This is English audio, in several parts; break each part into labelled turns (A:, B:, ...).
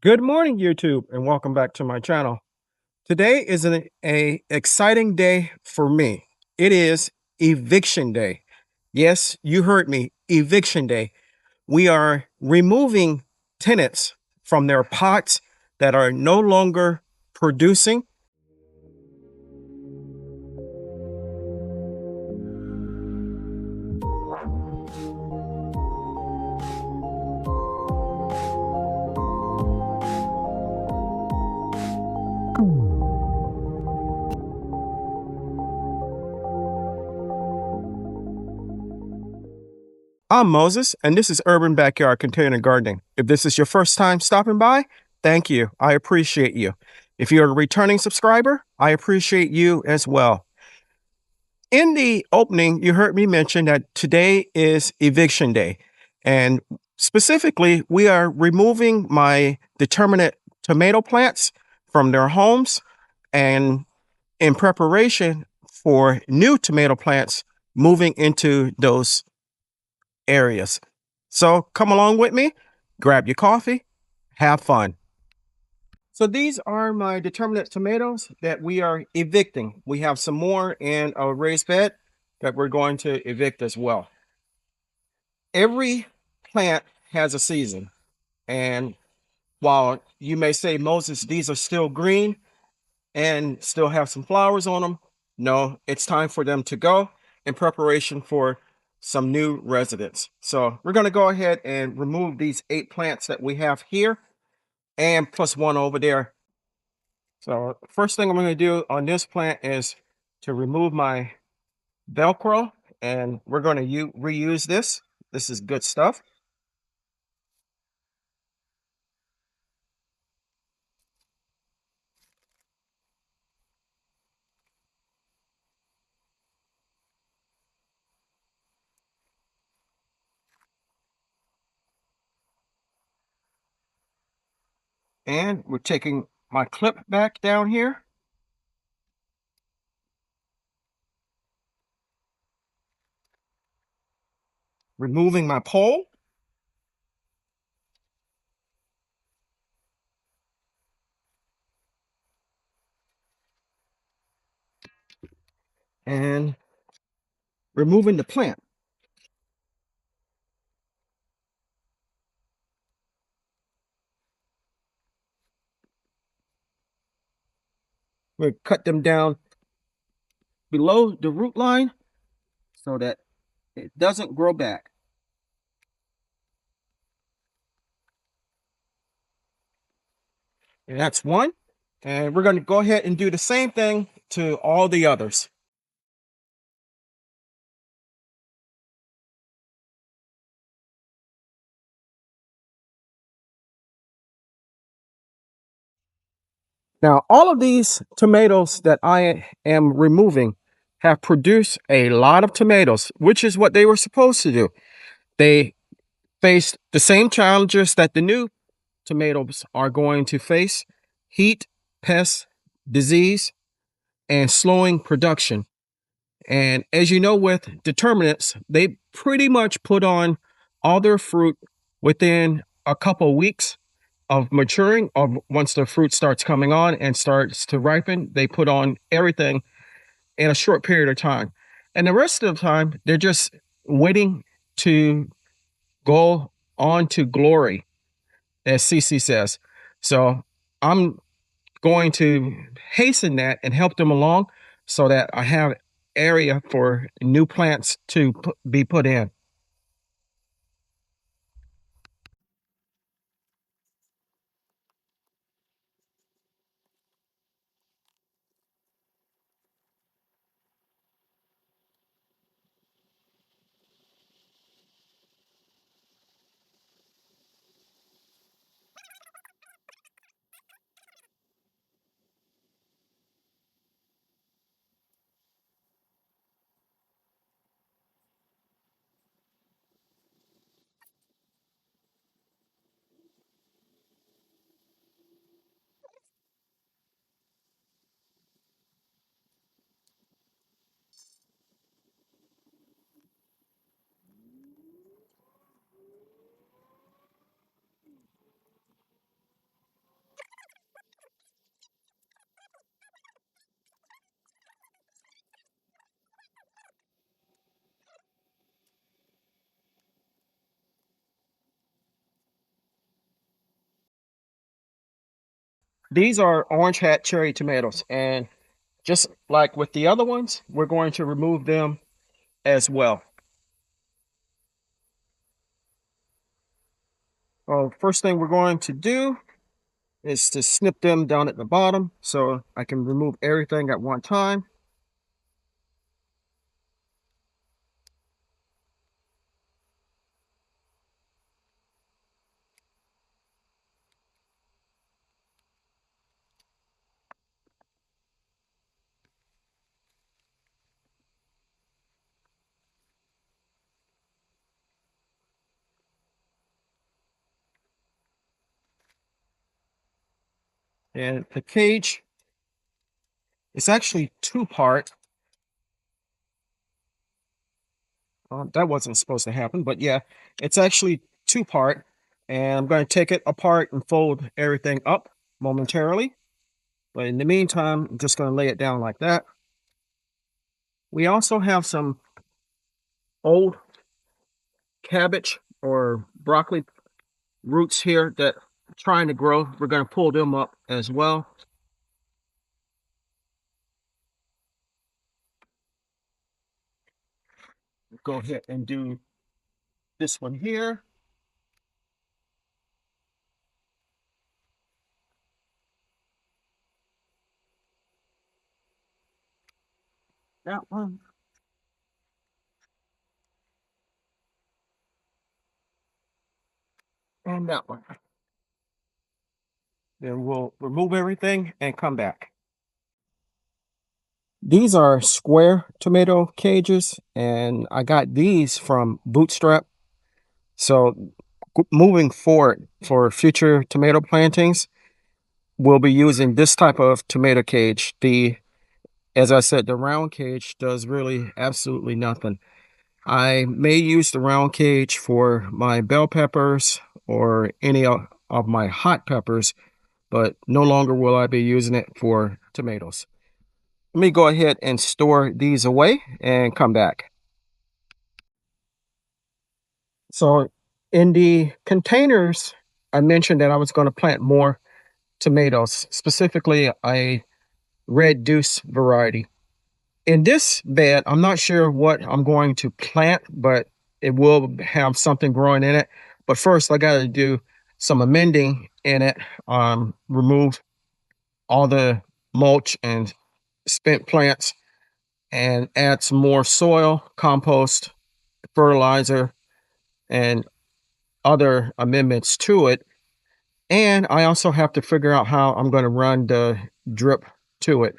A: Good morning, YouTube, and welcome back to my channel. Today is a exciting day for me. It is eviction day. Yes, you heard me, eviction day. We are removing tenants from their pots that are no longer producing. I'm Moses, and this is Urban Backyard Container Gardening. If this is your first time stopping by, thank you. I appreciate you. If you're a returning subscriber, I appreciate you as well. In the opening, you heard me mention that today is eviction day. And specifically, we are removing my determinate tomato plants from their homes and in preparation for new tomato plants moving into those areas. So come along with me, grab your coffee, have fun. So these are my determinate tomatoes that we are evicting. We have some more in a raised bed that we're going to evict as well. Every plant has a season. And while you may say, Moses, these are still green and still have some flowers on them, no, it's time for them to go in preparation for some new residents. So we're going to go ahead and remove these 8 plants that we have here and plus one over there. So first thing I'm going to do on this plant is to remove my Velcro, and we're going to reuse this. This is good stuff. And we're taking my clip back down here, removing my pole. And removing the plant. We cut them down below the root line so that it doesn't grow back. And that's one. And we're going to go ahead and do the same thing to all the others. Now, all of these tomatoes that I am removing have produced a lot of tomatoes, which is what they were supposed to do. They faced the same challenges that the new tomatoes are going to face: heat, pests, disease, and slowing production. And as you know, with determinants, they pretty much put on all their fruit within a couple weeks of maturing, or once the fruit starts coming on and starts to ripen, they put on everything in a short period of time. And the rest of the time, they're just waiting to go on to glory, as CC says. So I'm going to hasten that and help them along so that I have area for new plants to be put in. These are orange hat cherry tomatoes, and just like with the other ones, we're going to remove them as well. First thing we're going to do is to snip them down at the bottom so I can remove everything at one time. And the cage is actually two-part. That wasn't supposed to happen, but yeah, it's actually two-part. And I'm going to take it apart and fold everything up momentarily. But in the meantime, I'm just going to lay it down like that. We also have some old cabbage or broccoli roots here that are trying to grow. We're going to pull them up as well. Go ahead and do this one here. That one. And that one. Then we'll remove everything and come back. These are square tomato cages, and I got these from Bootstrap. So moving forward for future tomato plantings, we'll be using this type of tomato cage. As I said, the round cage does really absolutely nothing. I may use the round cage for my bell peppers or any of my hot peppers, but no longer will I be using it for tomatoes. Let me go ahead and store these away and come back. So in the containers, I mentioned that I was going to plant more tomatoes, specifically a red deuce variety. In this bed, I'm not sure what I'm going to plant, but it will have something growing in it. But first, I got to do some amending in it, remove all the mulch and spent plants, and add some more soil, compost, fertilizer, and other amendments to it. And I also have to figure out how I'm going to run the drip to it.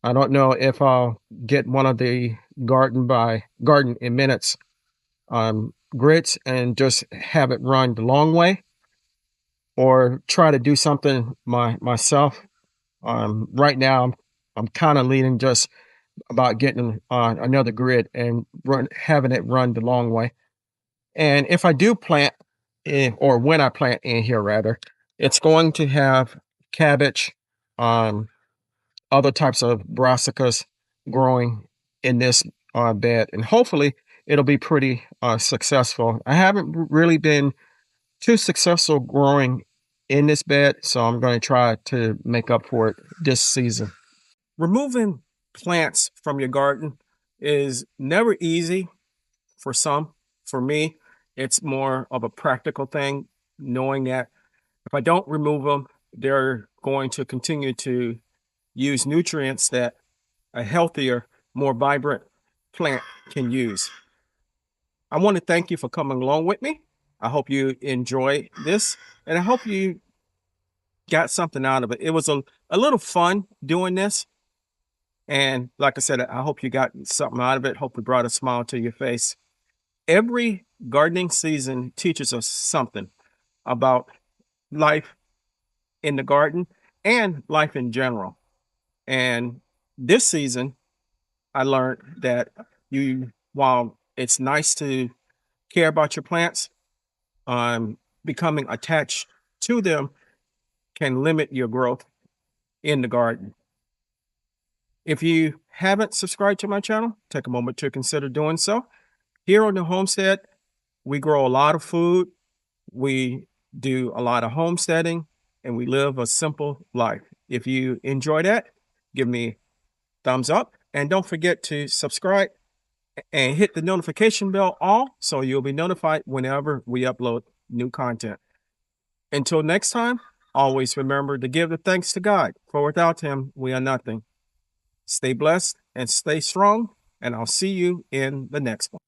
A: I don't know if I'll get one of the Garden in Minutes grids and just have it run the long way, or try to do something myself. Right now, I'm kind of leaning just about getting another grid and having it run the long way. And if I do plant or when I plant in here rather, it's going to have cabbage, other types of brassicas growing in this bed, and hopefully it'll be pretty successful. I haven't really been too successful growing in this bed, so I'm going to try to make up for it this season. Removing plants from your garden is never easy for some. For me, it's more of a practical thing, knowing that if I don't remove them, they're going to continue to use nutrients that a healthier, more vibrant plant can use. I want to thank you for coming along with me. I hope you enjoy this, and I hope you got something out of it. It was a little fun doing this. And like I said, I hope you got something out of it. Hope we brought a smile to your face. Every gardening season teaches us something about life in the garden and life in general. And this season, I learned that while it's nice to care about your plants, becoming attached to them can limit your growth in the garden. If you haven't subscribed to my channel, take a moment to consider doing so. Here on the homestead, we grow a lot of food. We do a lot of homesteading, and we live a simple life. If you enjoy that, give me thumbs up, and don't forget to subscribe and hit the notification bell all so you'll be notified whenever we upload new content. Until next time, always remember to give the thanks to God, for without him, we are nothing. Stay blessed and stay strong, and I'll see you in the next one.